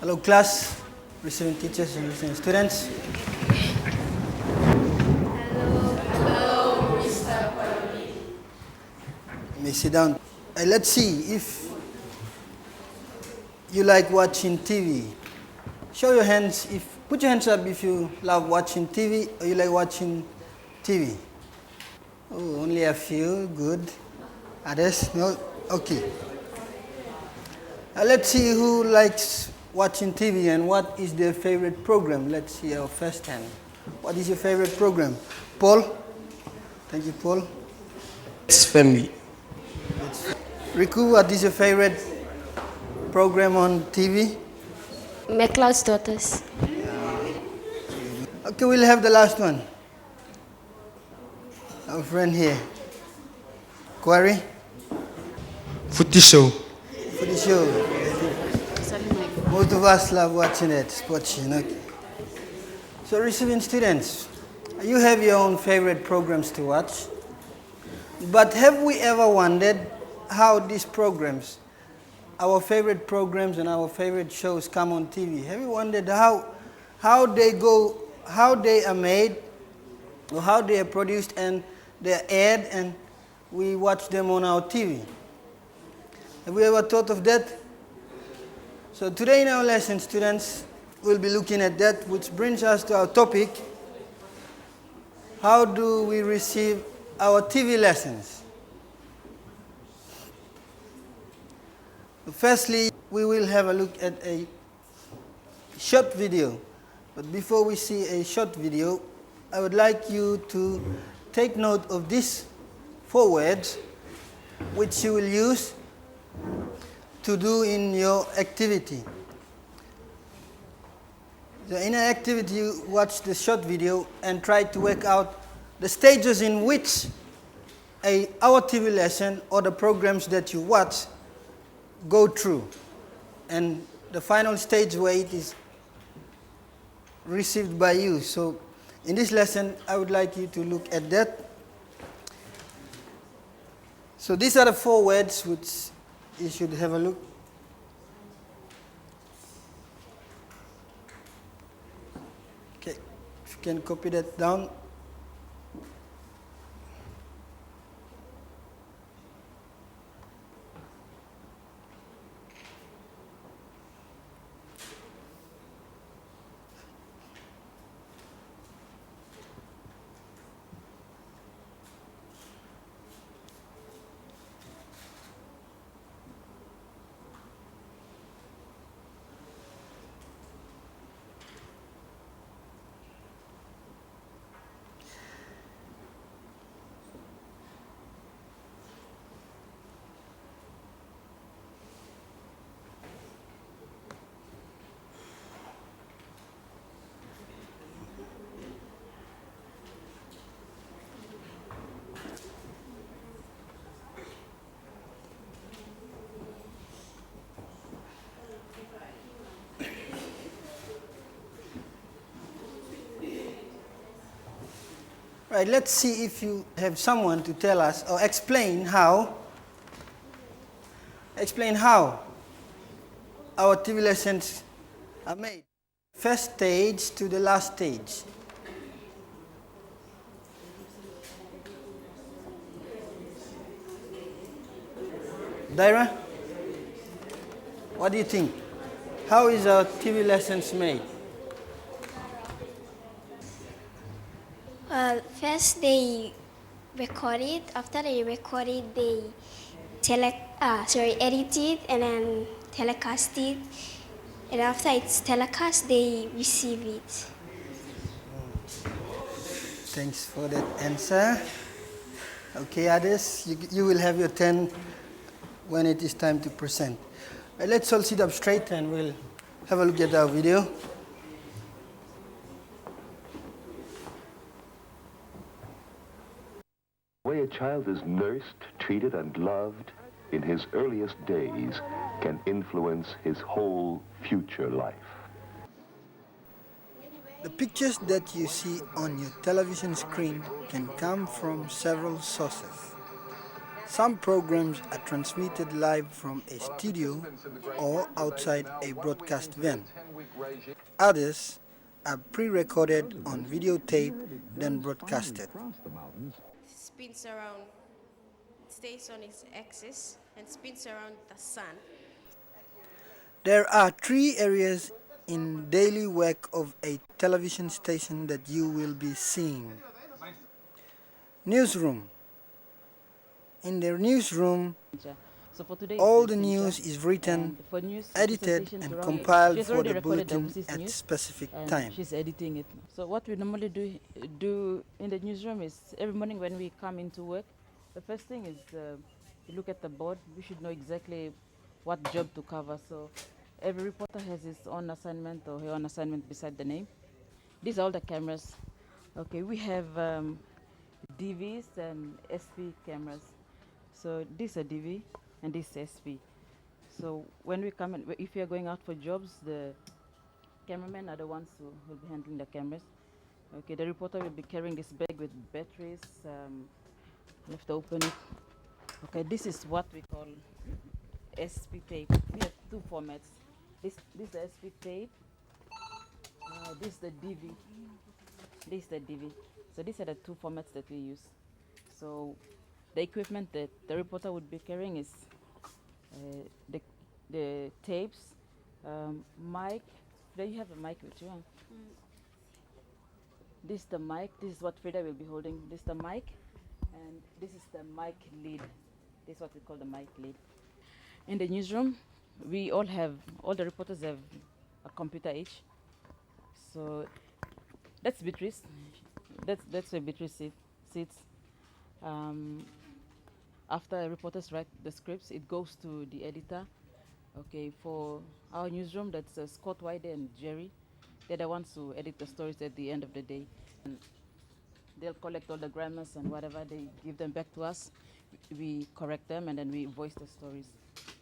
Hello class, receiving teachers and receiving students. You may sit down. Let's see if you like watching TV. Show your hands put your hands up if you love watching TV or you like watching TV. Oh, only a few, good. Others, no? Okay. Let's see who likes watching TV and what is their favorite program. Let's see our first hand. What is your favorite program? Paul? Thank you, Paul. It's family. Riku, what is your favorite program on TV? McLeod's Daughters. Okay, we'll have the last one. Our friend here. Quarry? Footy show. For the show. Most of us love watching it, sports, okay. So receiving students, you have your own favorite programs to watch. But have we ever wondered how these programs, our favorite programs and our favorite shows come on TV? Have you wondered how they are made, or how they are produced and they are aired and we watch them on our TV? Have we ever thought of that? So today in our lesson, students, we'll be looking at that, which brings us to our topic. How do we receive our TV lessons? Firstly, we will have a look at a short video. But before we see a short video, I would like you to take note of these 4 words which you will use to do in your activity. So in an activity, you watch the short video and try to work out the stages in which our TV lesson or the programs that you watch go through, and the final stage where it is received by you. So in this lesson, I would like you to look at that. So these are the 4 words which you should have a look. Okay, if you can copy that down. Right, let's see if you have someone to tell us or explain how our TV lessons are made. First stage to the last stage. Daira, what do you think? How is our TV lessons made? First they record it. After they record it, they edit it and then telecast it. And after it's telecast, they receive it. Thanks for that answer. Okay, others, you will have your turn when it is time to present. Let's all sit up straight and we'll have a look at our video. The way a child is nursed, treated, and loved in his earliest days can influence his whole future life. The pictures that you see on your television screen can come from several sources. Some programs are transmitted live from a studio or outside a broadcast van. Others are pre-recorded on videotape, then broadcasted. Spins around, stays on its axis and spins around the sun. There are three areas in daily work of a television station that you will be seeing. Newsroom. In the newsroom, So for today, all it's the Cynthia, news is written, and for news edited presentations and around- compiled she's for already the recorded bulletin overseas at news, specific and time. she's editing it. So what we normally do in the newsroom is every morning when we come into work, the first thing is we look at the board. We should know exactly what job to cover. So every reporter has his own assignment or her own assignment beside the name. These are all the cameras. Okay, we have DVs and SP cameras. So this is a DV and this is SP. So when we come in, if we are going out for jobs, the cameramen are the ones who will be handling the cameras. Okay, the reporter will be carrying this bag with batteries. You have to open it. Okay, this is what we call SP tape. We have two formats. This is the SP tape. This is the DV. This is the DV. So these are the two formats that we use. So the equipment that the reporter would be carrying is the tapes, mic. There you have a mic with you. Huh? This is the mic. This is what Frida will be holding. This is the mic, and this is the mic lead. This is what we call the mic lead. In the newsroom, all the reporters have a computer each. So that's Beatrice. That's where Beatrice sits. After reporters write the scripts, it goes to the editor. Okay, for our newsroom, that's Scott Wyde and Jerry. They're the ones who edit the stories at the end of the day. And they'll collect all the grammars and whatever, they give them back to us. We correct them and then we voice the stories.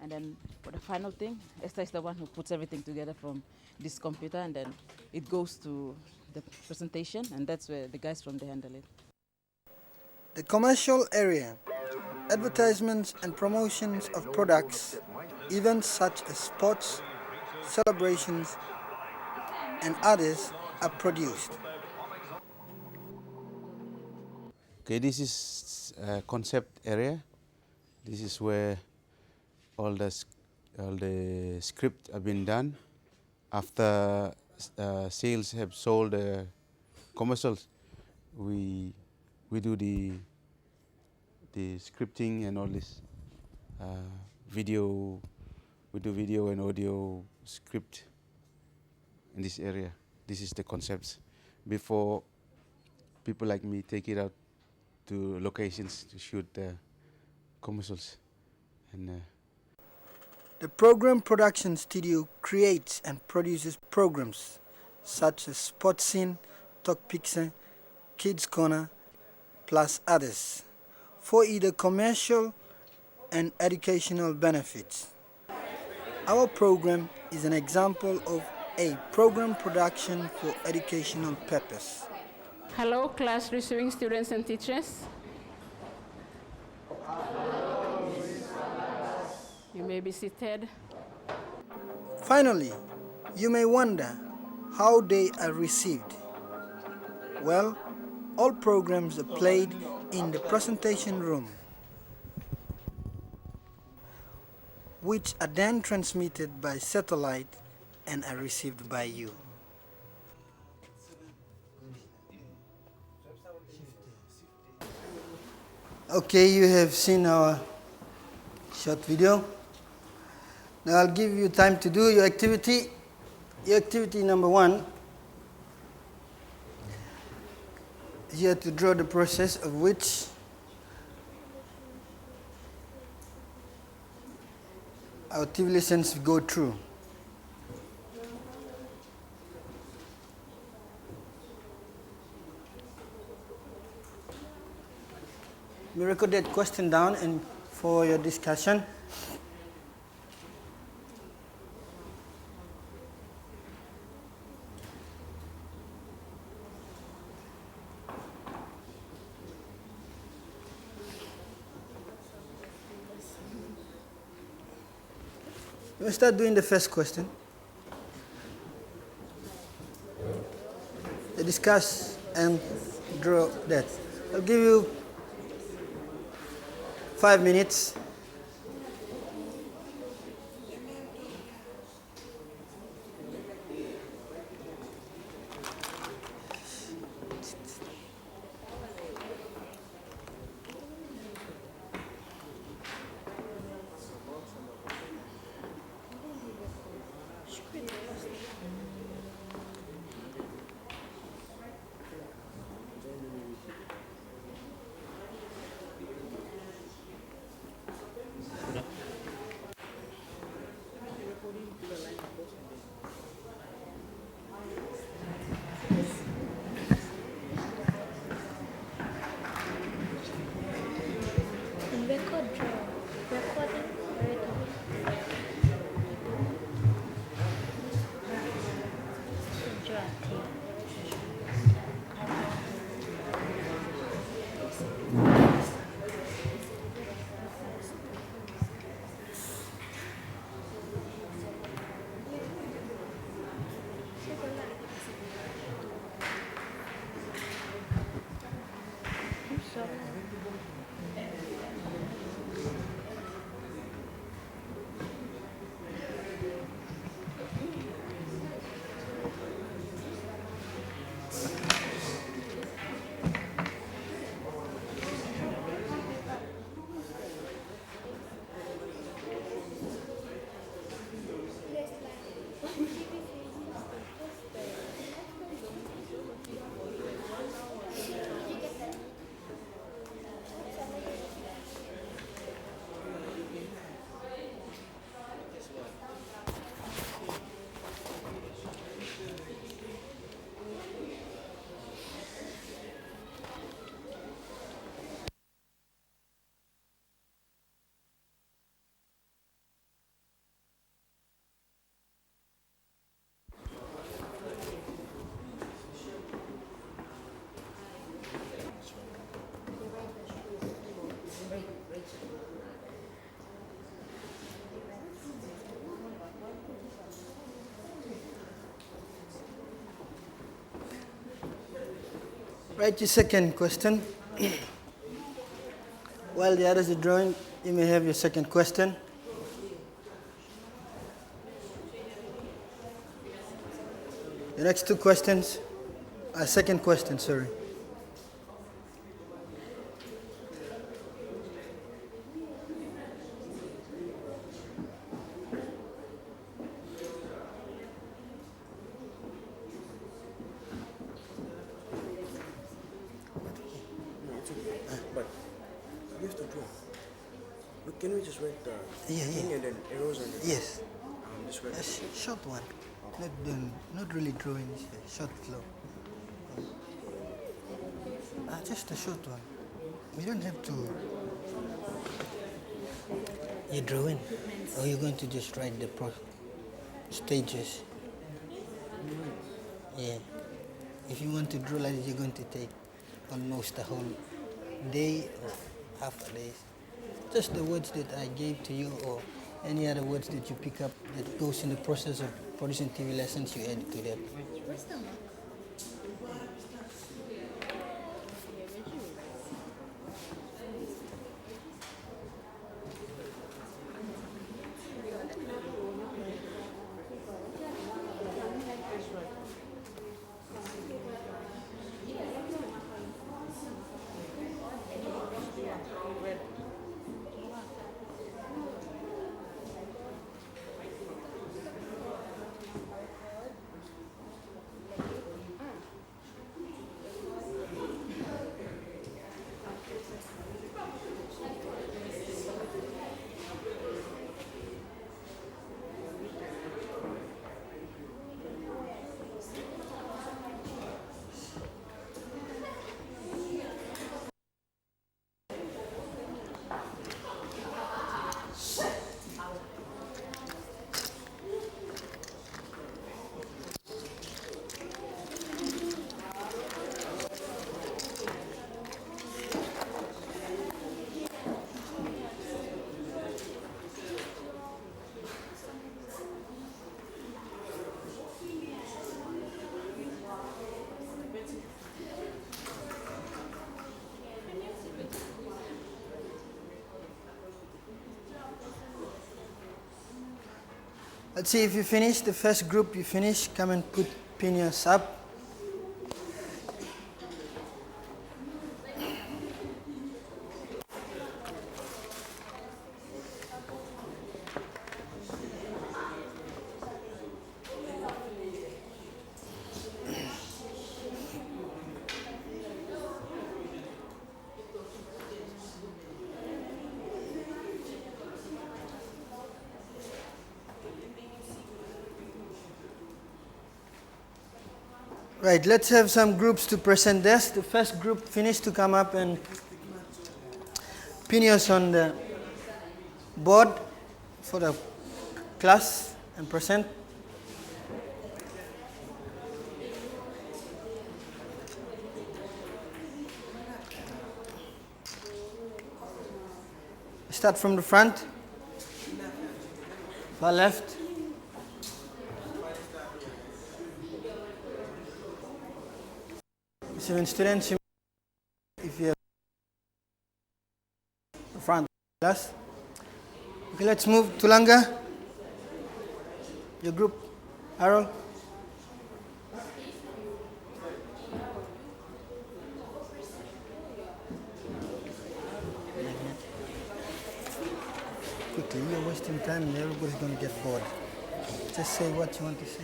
And then for the final thing, Esther is the one who puts everything together from this computer, and then it goes to the presentation, and that's where the guys from there handle it. The commercial area. Advertisements and promotions of products, events such as sports, celebrations, and others are produced. Okay, this is a concept area. This is where all the script have been done. After sales have sold commercials, we do the scripting and all this video. We do video and audio script in this area. This is the concepts before people like me take it out to locations to shoot the commercials. And The program production studio creates and produces programs such as Sports Scene, Talk Picture, Kids Corner, plus others, for either commercial and educational benefits. Our program is an example of a program production for educational purpose. Hello, class receiving students and teachers. You may be seated. Finally, you may wonder how they are received. Well, all programs are played in the presentation room, which are then transmitted by satellite and are received by you. Okay, you have seen our short video. Now I'll give you time to do your activity. Your activity number 1 is here to draw the process of which our TV lessons go through. We record that question down and for your discussion. You start doing the first question. Discuss and draw that. I'll give you 5 minutes. Record draw. Recording. Draw tape. Write your second question. While the others are drawing, you may have your second question. The next two questions, second question, sorry. But you have to draw. Look, can we just write the Yeah. thing and then arrows and then Yes, just write a short one. Not really drawing, it's a short flow. Just a short one. You don't have to. You're drawing, or you're going to just write the stages. Yeah. If you want to draw like this, you're going to take almost a whole day or half a day. Just the words that I gave to you, or any other words that you pick up that goes in the process of producing TV lessons, you add to that. Let's see if you finish. The first group you finish, come and pin yours up. Right, let's have some groups to present this. The first group finished to come up and pin yours on the board for the class and present. Start from the front, far left. Students, if you have the front class. Okay, let's move. Tulanga, your group. Harold. Quickly, you're wasting time and everybody's going to get bored. Just say what you want to say.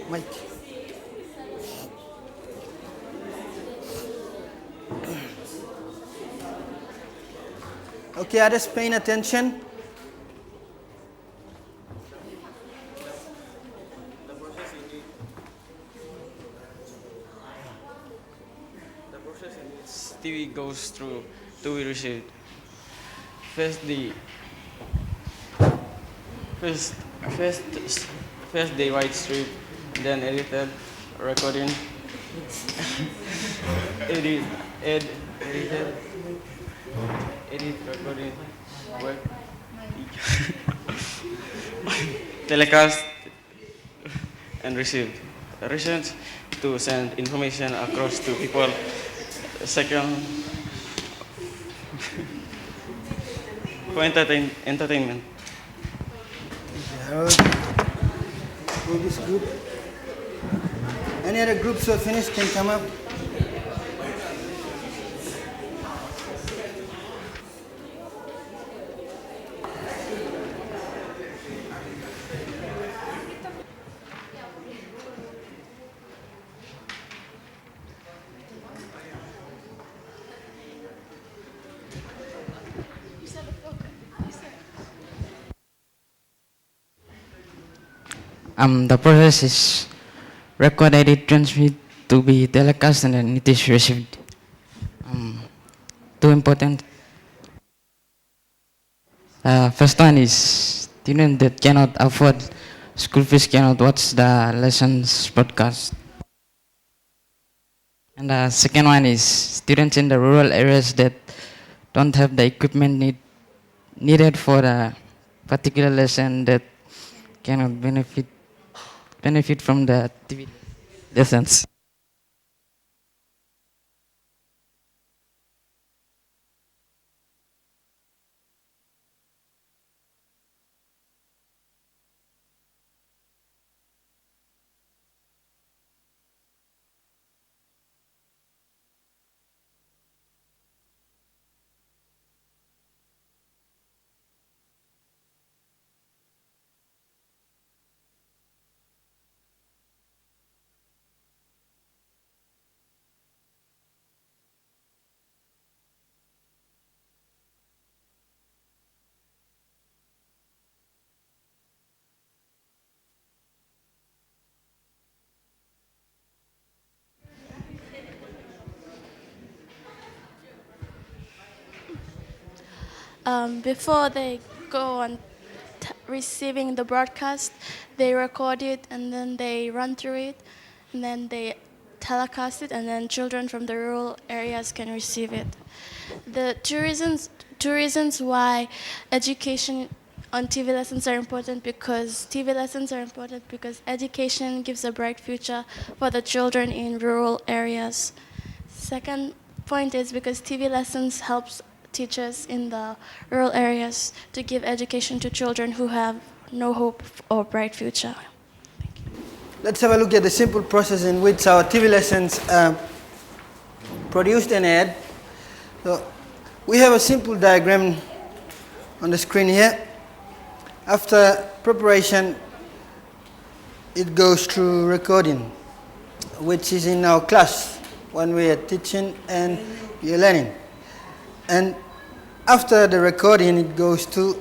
Mike. Okay, others paying attention. The process in which TV goes through to be received. First the white strip, then edited, recording, edit, recording, work, telecast, and received. Recent to send information across to people. Second, for entertainment. For this group. Any other groups who are finished can come up. The process is record, edit, transmit to be telecast, and then it is received. Two important. First one is student that cannot afford school fees cannot watch the lessons broadcast. And the second one is students in the rural areas that don't have the equipment needed for a particular lesson that cannot benefit from the TV lessons. Before they go on receiving the broadcast, they record it and then they run through it and then they telecast it, and then children from the rural areas can receive it. The two reasons why education on TV lessons are important, because TV lessons are important because education gives a bright future for the children in rural areas. Second point is because TV lessons helps teachers in the rural areas to give education to children who have no hope or bright future. Let's have a look at the simple process in which our TV lessons produced an ad. So we have a simple diagram on the screen here. After preparation, it goes through recording, which is in our class when we are teaching and we are learning. And after the recording, it goes to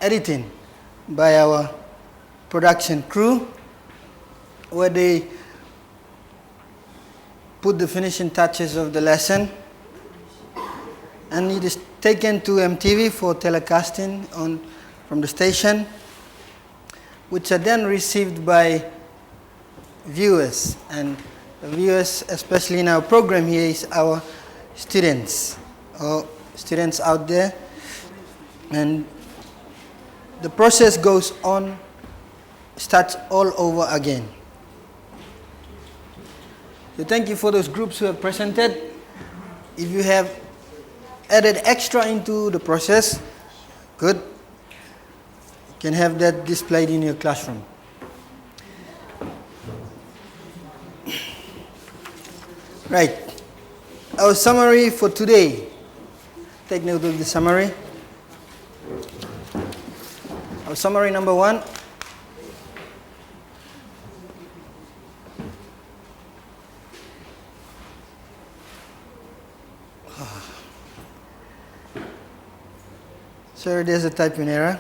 editing by our production crew, where they put the finishing touches of the lesson, and it is taken to MTV for telecasting from the station, which are then received by viewers. And the viewers, especially in our program here, is our students, or students out there. And the process goes on, starts all over again. So thank you for those groups who have presented. If you have added extra into the process, good. You can have that displayed in your classroom. Right. Our summary for today. Take note of the summary. Our summary number 1. Sorry, there's a typing error.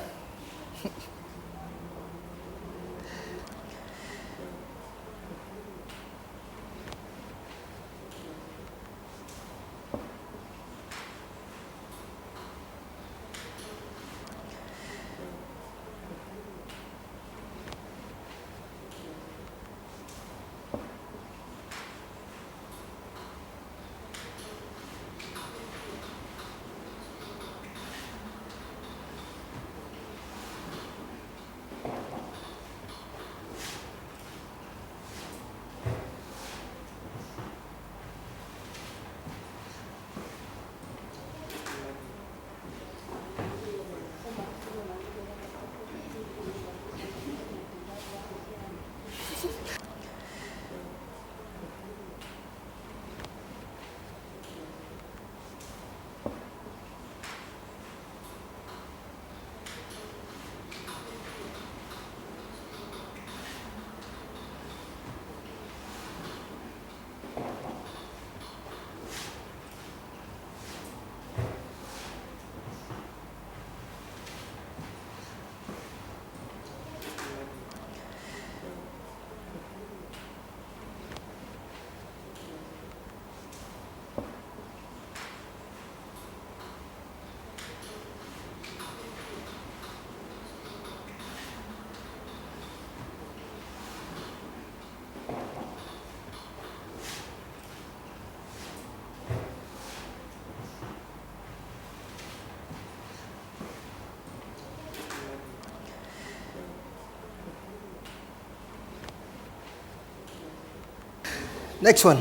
Next one.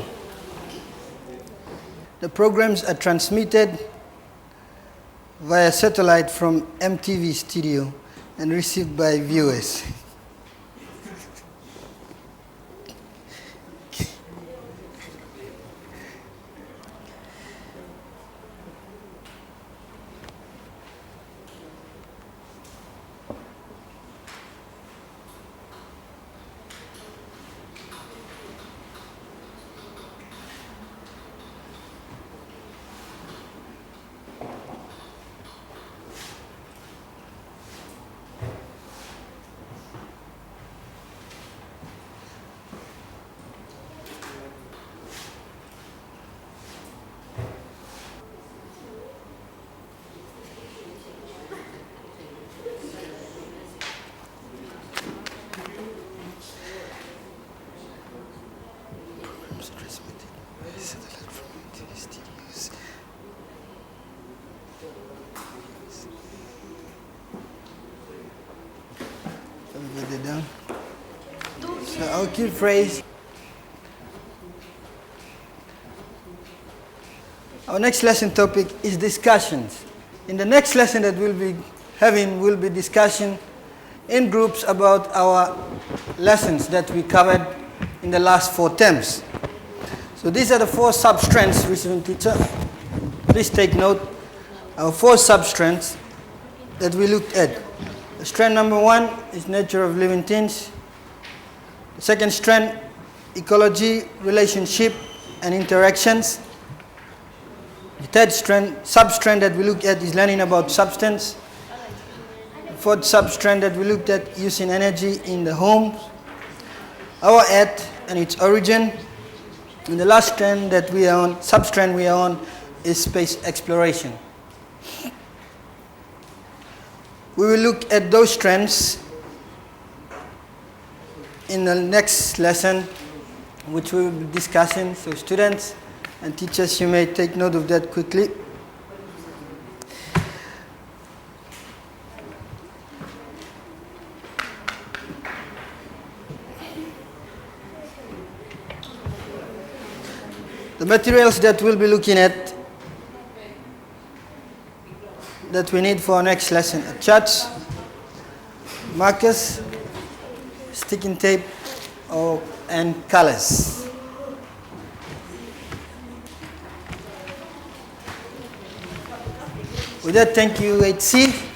The programs are transmitted via satellite from MTV studio and received by viewers. So our key phrase Our next lesson topic is discussions. In the next lesson that we'll be having will be discussion in groups about our lessons that we covered in the last 4 terms. So these are the 4 sub-strands, receiving teacher. Please take note. Our 4 sub-strands that we looked at. The strand number 1 is nature of living things. The second strand, ecology, relationship, and interactions. The third strand, sub-strand that we looked at is learning about substance. The fourth sub-strand that we looked at, using energy in the home. Our earth and its origin. And the last strand that we are on, sub-strand we are on, is space exploration. We will look at those strands in the next lesson, which we will be discussing. So students and teachers, you may take note of that quickly. The materials that we'll be looking at that we need for our next lesson are charts, markers, sticking tape, and colors. With that, thank you, 8C.